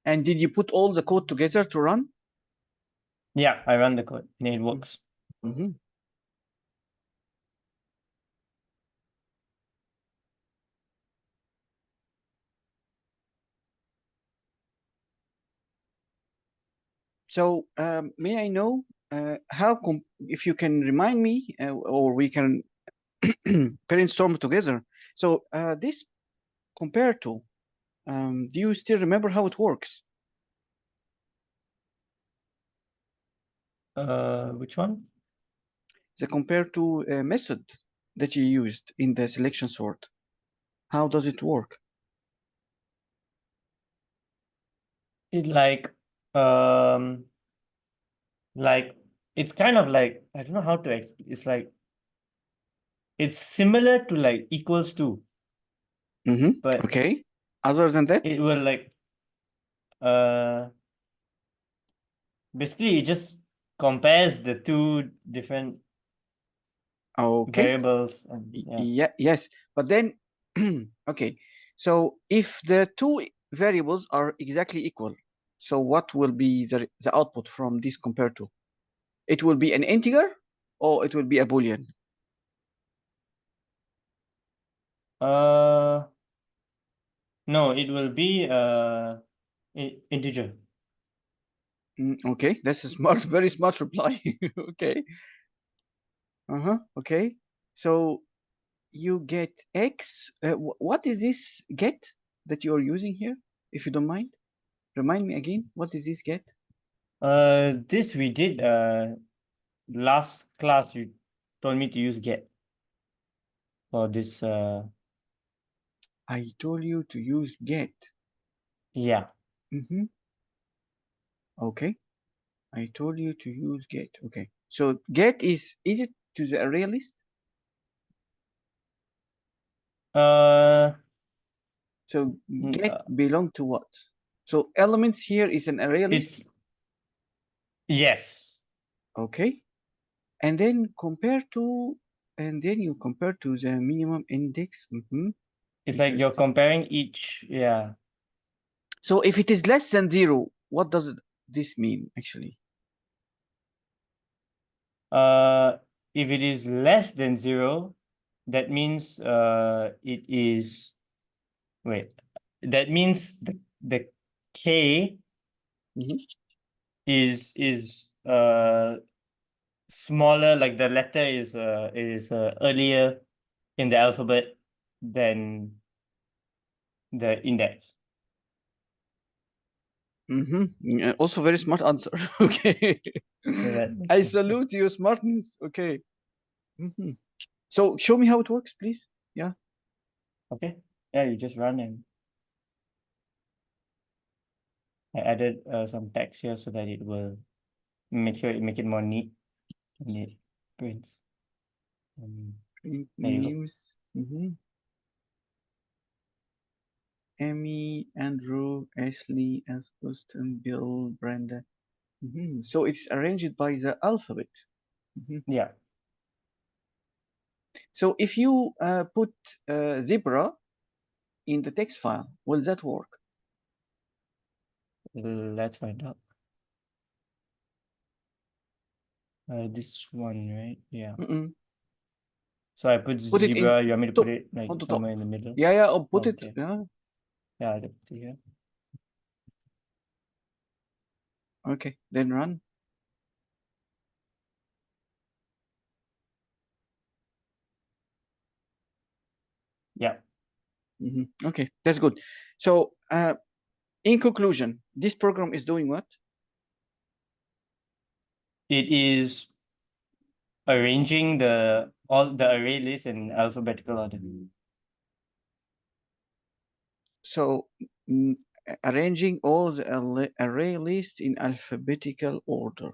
And did you put all the code together to run? Yeah, I run the code and it works. Mm-hmm. So may I know how, if you can remind me, or we can brainstorm together. So this compareTo, do you still remember how it works? Which one? The compareTo method that you used in the selection sort. How does it work? It like it's kind of like, I don't know how to explain. It's like it's similar to like equals to, Mm-hmm. but Okay. Other than that? it will like basically it just compares the two different Okay. variables and yeah. Yeah, yes. But then, okay. So if the two variables are exactly equal, so what will be the output from this compareTo? It will be an integer or it will be a Boolean? No, it will be integer. Okay, that's a smart, very smart reply. Okay. Okay. So you get X. What is this get that you are using here? If you don't mind, remind me again. What is this get? This we did last class. You told me to use get for this. I told you to use get. Yeah. Okay. I told you to use get. Okay. So get is it to the array list? So get belong to what? So elements here is an array list. Yes. Okay. And then compareTo, and then you compare to the minimum index. It's like you're comparing each. Yeah. So if it is less than 0, what does this mean actually? If it is less than 0, that means it is, wait, that means the k is smaller, like the letter is earlier in the alphabet than the index. Also very smart answer. Okay. So I salute your smartness. Okay. So show me how it works, please. Yeah. Okay. Yeah, you just run and I added some text here so that it will make it more neat and it prints. Print There you go. names. Emmy, Andrew, Ashley, Asboston, Bill, Brenda. So it's arranged by the alphabet. Yeah. So if you put zebra in the text file, will that work? Let's find out. This one, right? Yeah. So I put zebra. You want me to put it like somewhere in the middle? Yeah, I'll put it. Yeah. Yeah, I put it here. Okay, then run. Yeah. Okay, that's good. So in conclusion, this program is doing what? It is arranging all the array list in alphabetical order. So arranging all the array list in alphabetical order.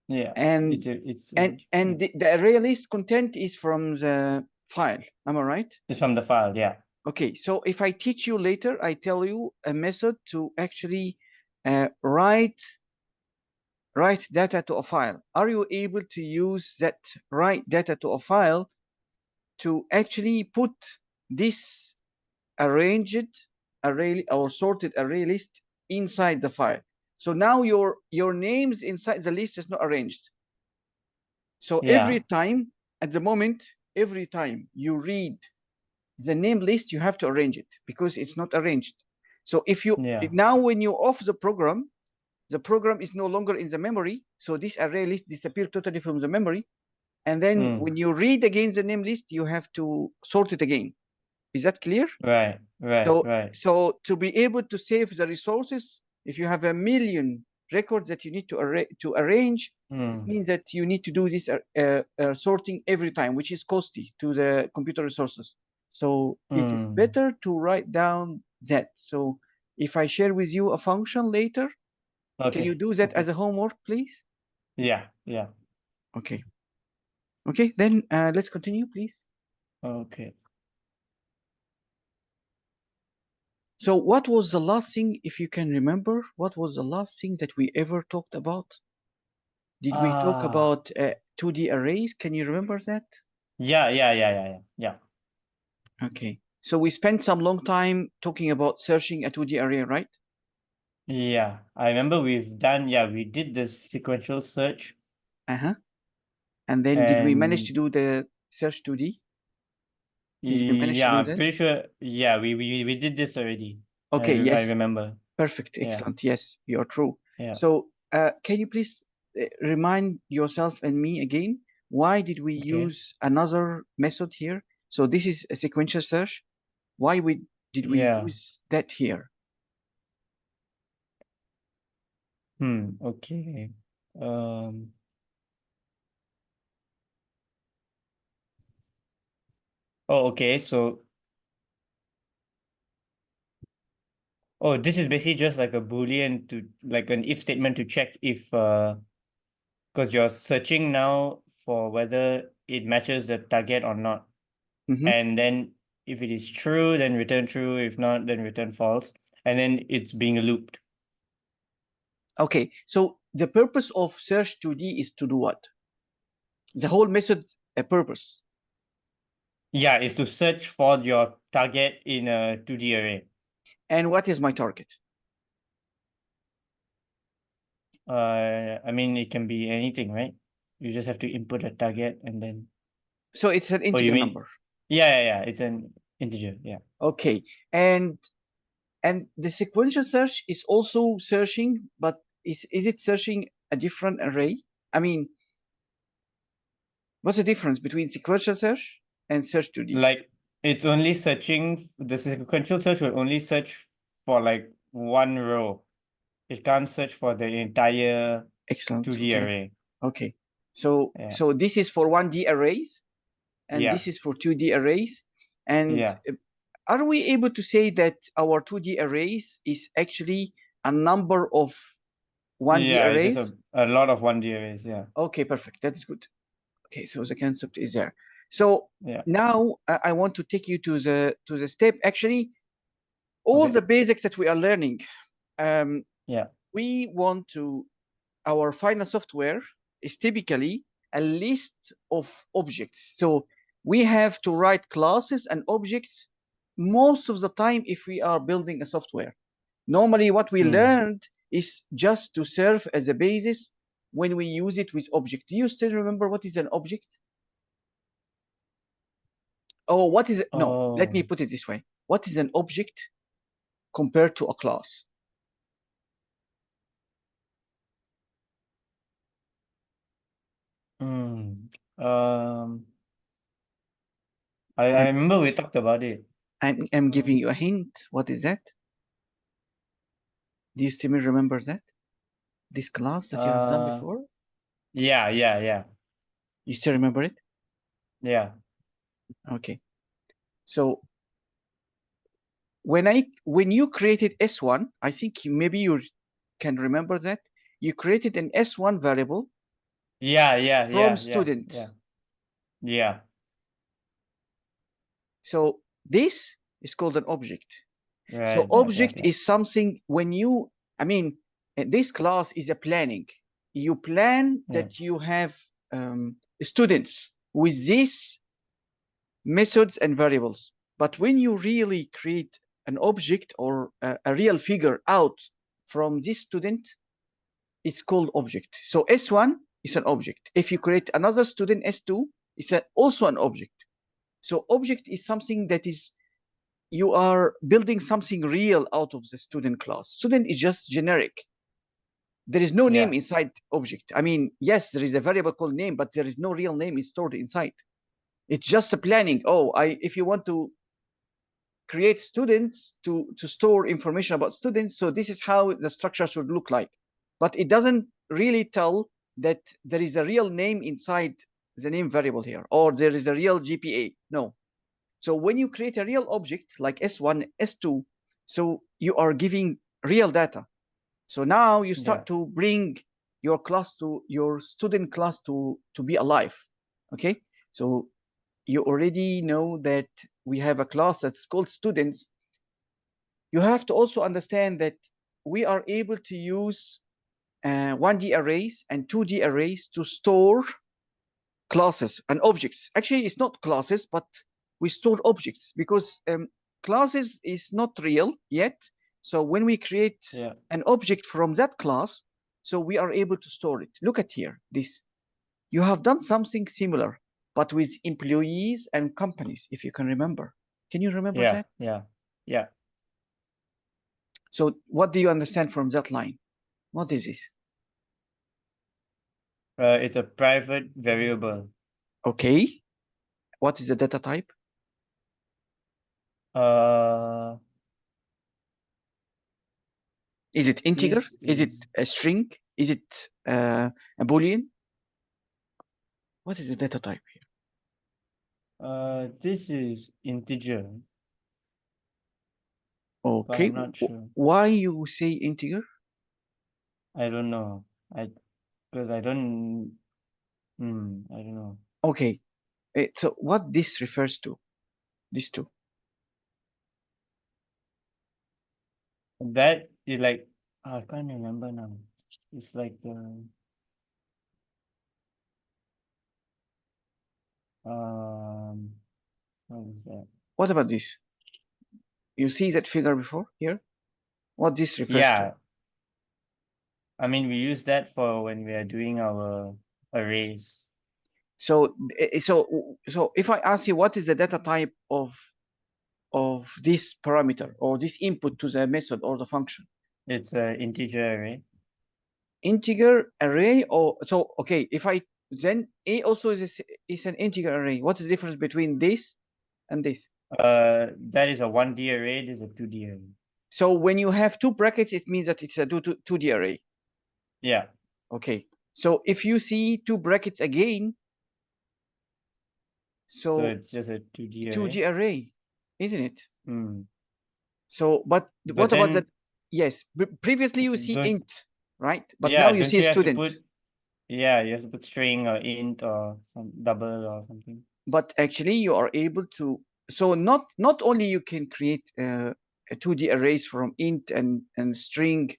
Yeah. And the array list content is from the file. Am I right? It's from the file. Yeah. Okay. So if I teach you later, I tell you a method to actually write data to a file. Are you able to use that write data to a file to actually put this arranged array or sorted array list inside the file. So now your names inside the list is not arranged. So every time, at the moment, every time you read the name list, you have to arrange it because it's not arranged. So if you now when you off the program is no longer in the memory. So this array list disappears totally from the memory. And then when you read again the name list, you have to sort it again. Is that clear? Right. So to be able to save the resources, if you have a million records that you need to arrange, it means that you need to do this sorting every time, which is costly to the computer resources. So it is better to write down that. So if I share with you a function later, can you do that as a homework, please? Yeah. Okay. Okay, then let's continue, please. Okay. So what was the last thing, if you can remember, what was the last thing that we ever talked about? Did we talk about 2D arrays? Can you remember that? Yeah. Okay. So we spent some long time talking about searching a 2D array, right? Yeah. I remember we did the sequential search. Uh-huh. And then did we manage to do the search 2D? Did we manage to do I'm that? pretty sure. Yeah, we did this already. Okay, I yes. remember. Perfect. Excellent. Yes, you're true. Yeah. So can you please remind yourself and me again, why did we use another method here? So this is a sequential search. Why did we use that here? Okay. Oh, okay. So, this is basically just like a Boolean like an if statement to check if because you're searching now for whether it matches the target or not. And then if it is true, then return true. If not, then return false. And then it's being looped. Okay, so the purpose of search 2D is to do what? The whole method, a purpose. Yeah, is to search for your target in a 2D array. And what is my target? I mean, it can be anything, right? You just have to input a target and then. So it's an integer number. Yeah. It's an integer. Yeah. Okay, and the sequential search is also searching, but is it searching a different array? I mean, what's the difference between sequential search and search 2D? Like it's only searching, the sequential search will only search for like one row. It can't search for the entire Excellent. 2D array. Okay. So this is for 1D arrays, and this is for 2D arrays. And are we able to say that our 2D arrays is actually a number of 1D arrays? It's just a lot of 1D arrays. Yeah. Okay, perfect. That is good. Okay, so the concept is there. So now I want to take you to the step. Actually, all the basics that we are learning. We want to, our final software is typically a list of objects. So we have to write classes and objects most of the time if we are building a software. Normally what we learned is just to serve as a basis when we use it with object. Do you still remember what is an object? Oh, what is it? No, let me put it this way. What is an object compared to a class? I remember we talked about it. I'm giving you a hint. What is that? Do you still remember that? This class that you have done before? Yeah. You still remember it? Yeah. Okay. So when you created S1, I think maybe you can remember that you created an S1 variable. From student. Yeah. So this is called an object. So object is something when you, I mean, this class is a planning. You plan that you have students with these methods and variables. But when you really create an object or a real figure out from this student, it's called object. So S1 is an object. If you create another student S2, it's also an object. So object is something that is, you are building something real out of the student class. Student is just generic. There is no name inside object. I mean, yes, there is a variable called name, but there is no real name is stored inside. It's just a planning. Oh, if you want to create students to store information about students, so this is how the structure should look like. But it doesn't really tell that there is a real name inside the name variable here, or there is a real GPA. No. So when you create a real object like S1, S2, so you are giving real data. So now you start to bring your class to your student class to be alive. Okay. So you already know that we have a class that's called students. You have to also understand that we are able to use 1D arrays and 2D arrays to store classes and objects. Actually, it's not classes, but we store objects because classes is not real yet. So when we create an object from that class, so we are able to store it. Look at here, this. You have done something similar, but with employees and companies, if you can remember. Can you remember that? Yeah. So what do you understand from that line? What is this? It's a private variable. Okay. What is the data type? Is it integer? Is it a string? Is it a Boolean? What is the data type here? This is integer. Okay. I'm not sure. Why you say integer? I don't know. Because I don't know. Okay. So what this refers to? These two. That is like, I can't remember now. It's like the what is that? What about this? You see that figure before here? What this refers to? I mean, we use that for when we are doing our arrays. So if I ask you what is the data type of this parameter or this input to the method or the function? It's an integer array. Integer array, or so okay, if I then A also is an integer array. What is the difference between this and this? That is a 1D array, this is a 2D array. So when you have two brackets, it means that it's a 2D array. Yeah. Okay. So if you see two brackets again, so it's just a 2D array. 2D array, isn't it? Mm. So, but what about that? Yes, previously you see int, right? But now you see a student. You have to put string or int or some double or something. But actually you are able to, so not only you can create a 2D arrays from int and string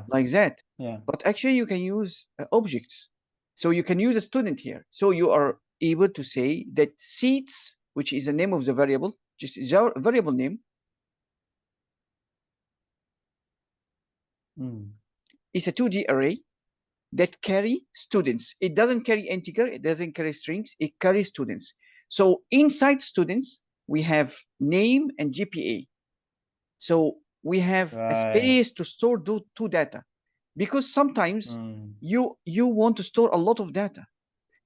like that, but actually you can use objects. So you can use a student here. So you are able to say that seats, which is the name of the variable, just is our variable name, is a 2D array that carry students. It doesn't carry integer, it doesn't carry strings, it carries students. So inside students, we have name and GPA. So we have a space to store two data, because sometimes you want to store a lot of data.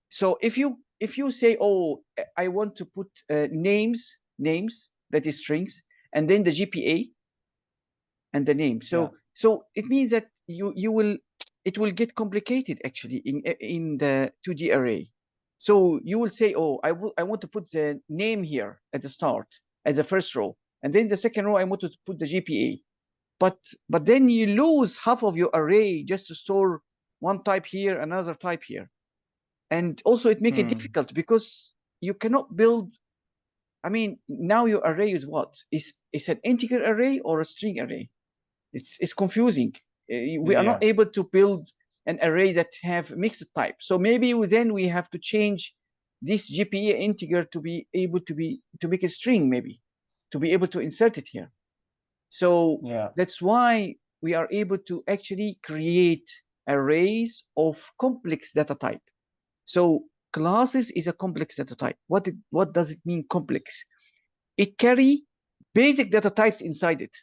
So if you say, oh, I want to put names, that is strings, and then the GPA and the name. So it means that it will get complicated actually in the 2D array. So you will say, oh, I want to put the name here at the start as a first row, and then the second row I want to put the GPA. But then you lose half of your array just to store one type here, another type here. And also it makes it difficult because you cannot build, I mean, now your array is what? Is an integer array or a string array? It's confusing. We are not able to build an array that have mixed type. So maybe then we have to change this GPA integer to be able to make a string, maybe to be able to insert it here. So that's why we are able to actually create arrays of complex data type. So classes is a complex data type. What does it mean complex? It carry basic data types inside it.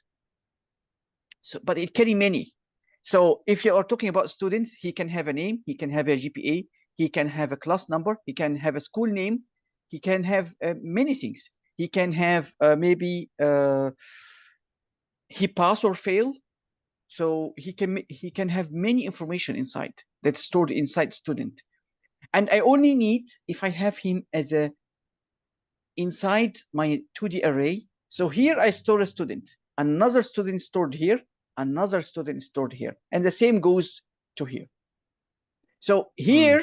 So, but it carry many. So if you are talking about students, he can have a name, he can have a GPA, he can have a class number, he can have a school name, he can have many things. He can have maybe he pass or fail. So he can have many information inside that's stored inside student. And I only need if I have him as a inside my 2D array. So here I store a student, another student stored here, another student stored here, and the same goes to here. So here,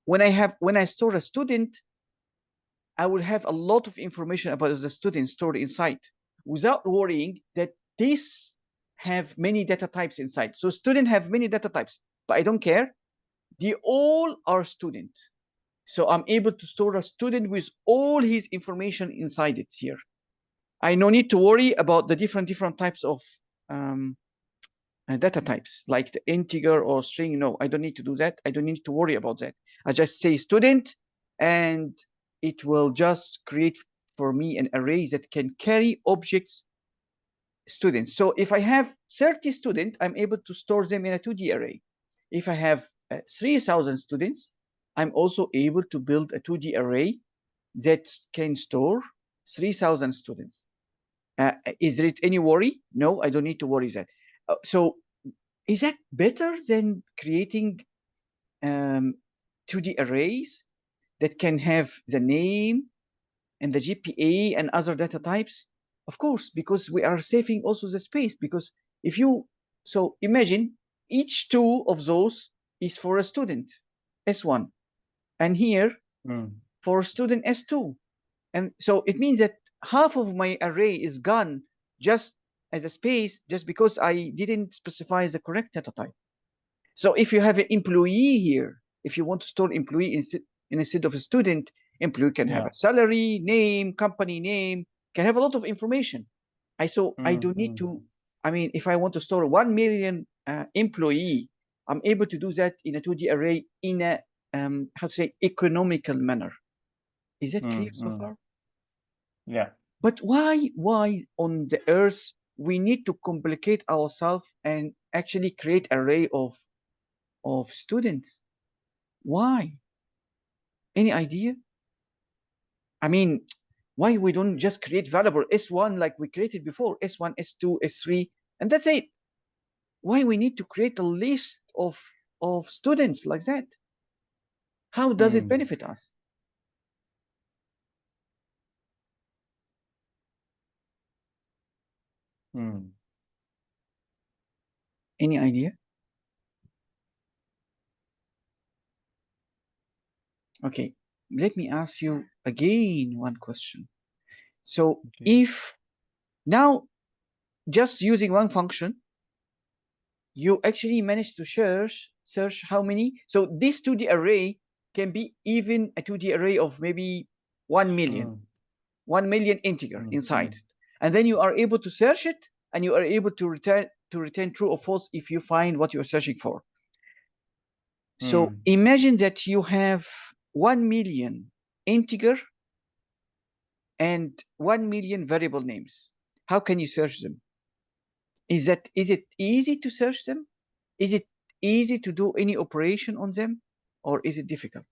when I store a student, I will have a lot of information about the student stored inside without worrying that this have many data types inside. So student have many data types, but I don't care. They all are student. So I'm able to store a student with all his information inside it here. I no need to worry about the different types of data types, like the integer or string. No, I don't need to do that. I don't need to worry about that. I just say student, and it will just create for me an array that can carry objects students. So if I have 30 students, I'm able to store them in a 2D array. If I have 3,000 students, I'm also able to build a 2D array that can store 3,000 students. Is there any worry? No, I don't need to worry that. So is that better than creating 2D arrays that can have the name and the GPA and other data types? Of course, because we are saving also the space. Because if you, so imagine each two of those is for a student, S1, and here for student S2. And so it means that half of my array is gone just as a space, just because I didn't specify the correct data type. So if you have an employee here, if you want to store employee instead of a student, employee can have a salary, name, company name, can have a lot of information. I don't need to, I mean, if I want to store 1 million employee, I'm able to do that in a 2D array in a, how to say, economical manner. Is that clear so far? Yeah. But why on the earth we need to complicate ourselves and actually create array of students? Why? Any idea? I mean, why we don't just create variable S1 like we created before, S1, S2, S3, and that's it? Why we need to create a list of students like that? How does it benefit us? Any idea? Okay, let me ask you again one question. So if now just using one function, you actually manage to search how many. So this 2D array can be even a 2D array of maybe 1 million, 1 million integer inside. And then you are able to search it, and you are able to return true or false if you find what you're searching for. So imagine that you have 1 million integer and 1 million variable names. How can you search them? Is it easy to search them? Is it easy to do any operation on them, or is it difficult?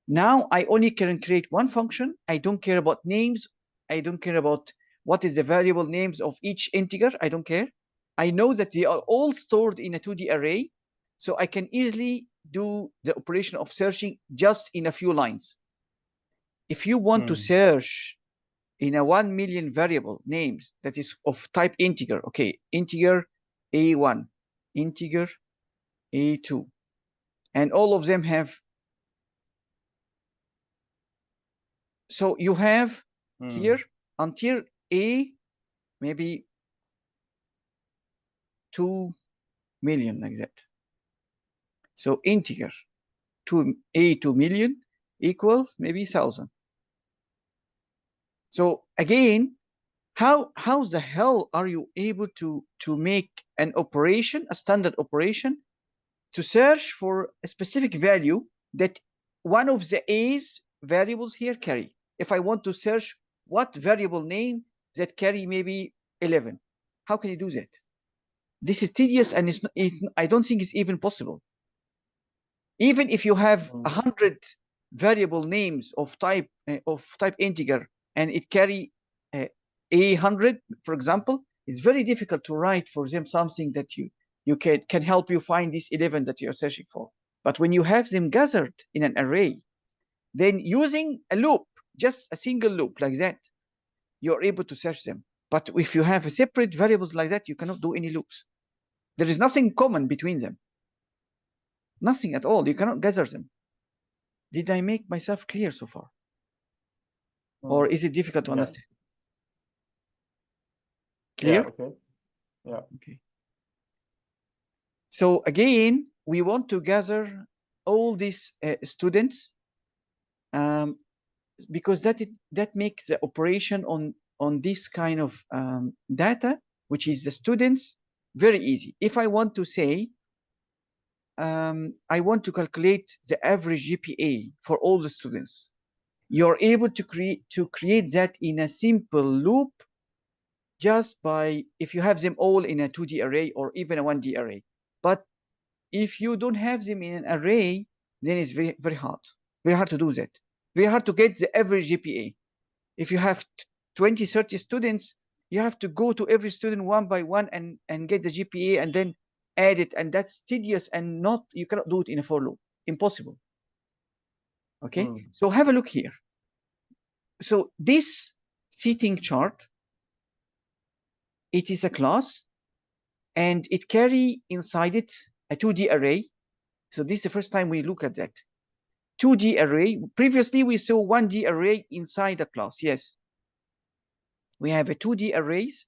Now I only can create one function. I don't care about names. I don't care about what is the variable names of each integer. I don't care. I know that they are all stored in a 2D array, so I can easily do the operation of searching just in a few lines. If you want to search in a 1 million variable names that is of type integer, okay, integer A1, integer A2, and all of them have, so you have here until A maybe 2 million like that. So integer A2 million equal maybe 1,000. So again, How the hell are you able to make an operation, a standard operation, to search for a specific value that one of the A's variables here carry? If I want to search what variable name that carry maybe 11, how can you do that? This is tedious, and I don't think it's even possible. Even if you have 100 variable names of type integer, and it carry A100, for example, it's very difficult to write for them something that you can help you find this 11 that you're searching for. But when you have them gathered in an array, then using a loop, just a single loop like that, you're able to search them. But if you have separate variables like that, you cannot do any loops. There is nothing common between them. Nothing at all. You cannot gather them. Did I make myself clear so far? Or is it difficult to understand? Clear? Yeah, okay. Yeah. Okay. So again, we want to gather all these students, because that makes the operation on this kind of data, which is the students, very easy. If I want to say, I want to calculate the average GPA for all the students, you're able to create that in a simple loop, just by, if you have them all in a 2D array or even a 1D array. But if you don't have them in an array, then it's very, very hard. Very hard to do that. Very hard to get the average GPA. If you have 20, 30 students, you have to go to every student one by one and get the GPA and then add it. And that's tedious, and you cannot do it in a for loop. Impossible. Okay, so have a look here. So this seating chart, it is a class, and it carry inside it a 2D array. So this is the first time we look at that 2D array. Previously, we saw 1D array inside a class. Yes, we have a 2D arrays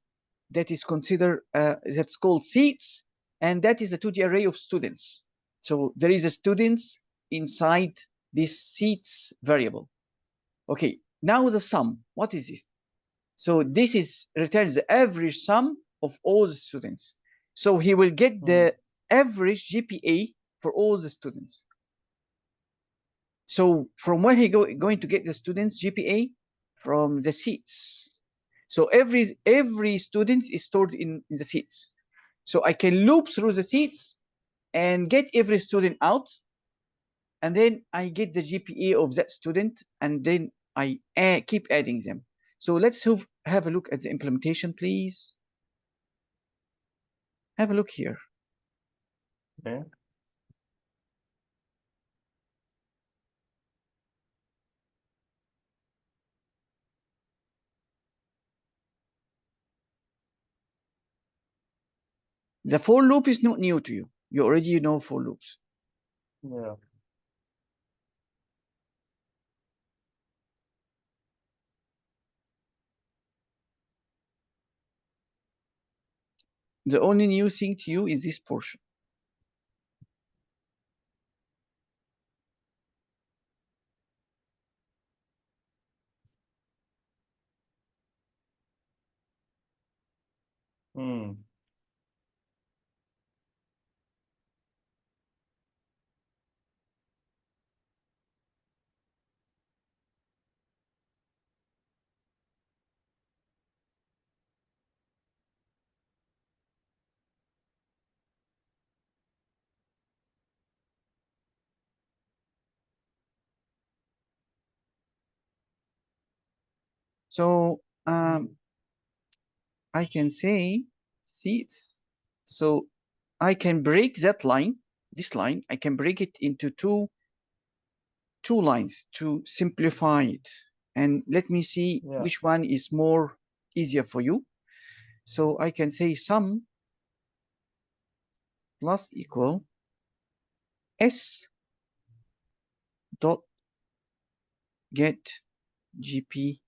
that is considered, that's called seats, and that is a 2D array of students. So there is a students inside this seats variable. Okay, now the sum. What is this? So this is returns the average sum of all the students. So he will get the average GPA for all the students. So from where he going to get the students' GPA? From the seats. So every student is stored in the seats. So I can loop through the seats and get every student out, and then I get the GPA of that student, and then I keep adding them. So let's have a look at the implementation, please. Have a look here. Okay. The for loop is not new to you. You already know for loops. Yeah. The only new thing to you is this portion. So I can say seats. So I can break that line, this line, I can break it into two lines to simplify it. And let me see which one is more easier for you. So I can say sum plus equal S dot get GPA.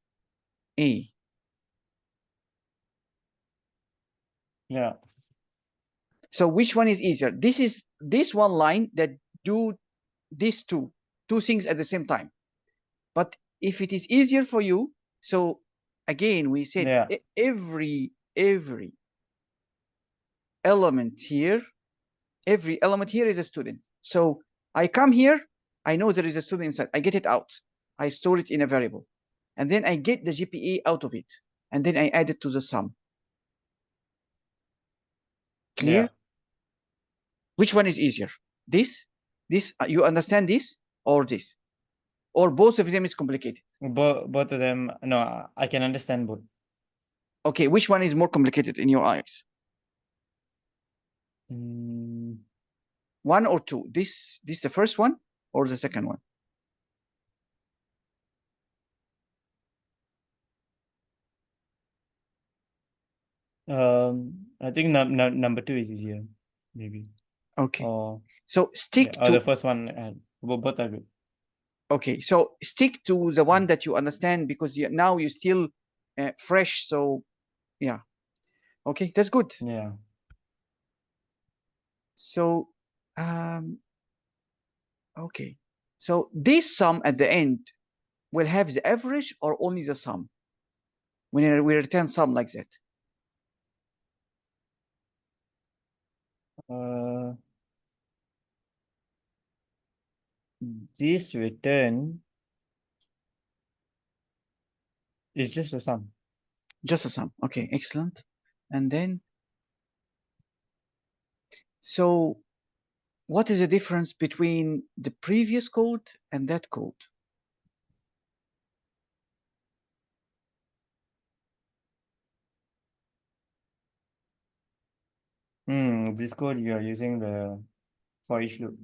Yeah. So which one is easier? This is this one line that do these two things at the same time. But if it is easier for you, so again, we said Yeah. every element here, every element here is a student. So I come here, I know there is a student inside. I get it out. I store it in a variable. And then I get the GPA out of it. And then I add it to the sum. Clear? Yeah. Which one is easier? This? You understand this or this? Or both of them is complicated? Both of them. No, I can understand both. Okay, which one is more complicated in your eyes? Mm, One or two? This the first one or the second one? I think number two is easier, maybe. Okay. Or So stick or to the first one. Both are good. okay. So stick to the one that you understand because now you're still fresh. So yeah. Okay, that's good. Yeah. So okay. So this sum at the end will have the average or only the sum when we return sum like that. This return is just a sum. Just a sum. Okay, excellent. And then, so what is the difference between the previous code and that code? This code you are using the for each loop.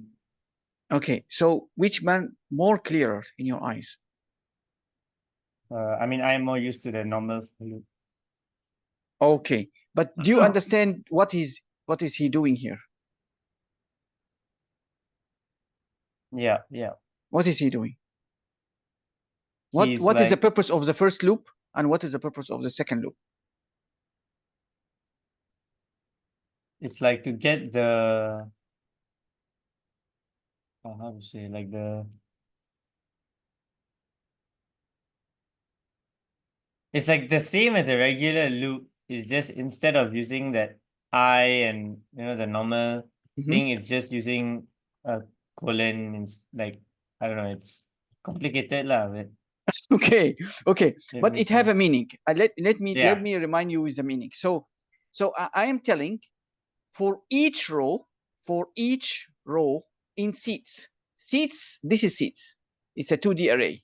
Okay, so which one more clearer in your eyes? I mean, I'm more used to the normal for loop. Okay, but do you understand what is he doing here? Yeah, yeah. What is he doing? He's What is the like, purpose of the first loop and what is the purpose of the second loop? it's like to get the how to say, like it's like the same as a regular loop. It's just instead of using that I and the normal thing, it's just using a colon. Like, I don't know, it's complicated lah, but Okay, okay, it but it makes have a sense. meaning. Let Yeah. me remind you with the meaning. So I am telling for each row in seats. This is seats. It's a 2D array.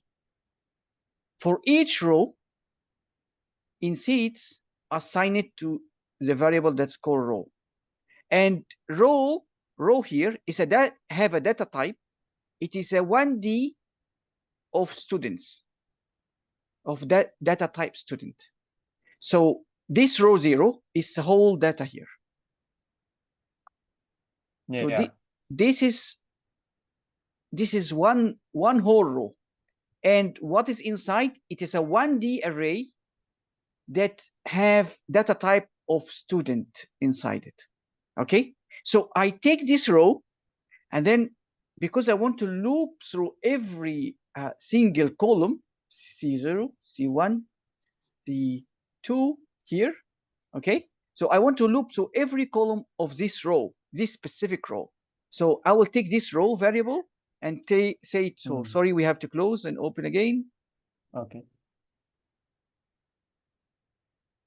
For each row in seats, assign it to the variable that's called row. And row here is have a data type. It is a 1D of students, of that data type student. So this row 0 is the whole data here. So Yeah. this is one whole row. And what is inside? It is a 1D array that have data type of student inside it. Okay, so I take this row, and then because I want to loop through every single column, C0, C1, C2 here, okay? So I want to loop through every column of this row, this specific row. So I will take this row variable and say, so sorry, we have to close and open again. Okay.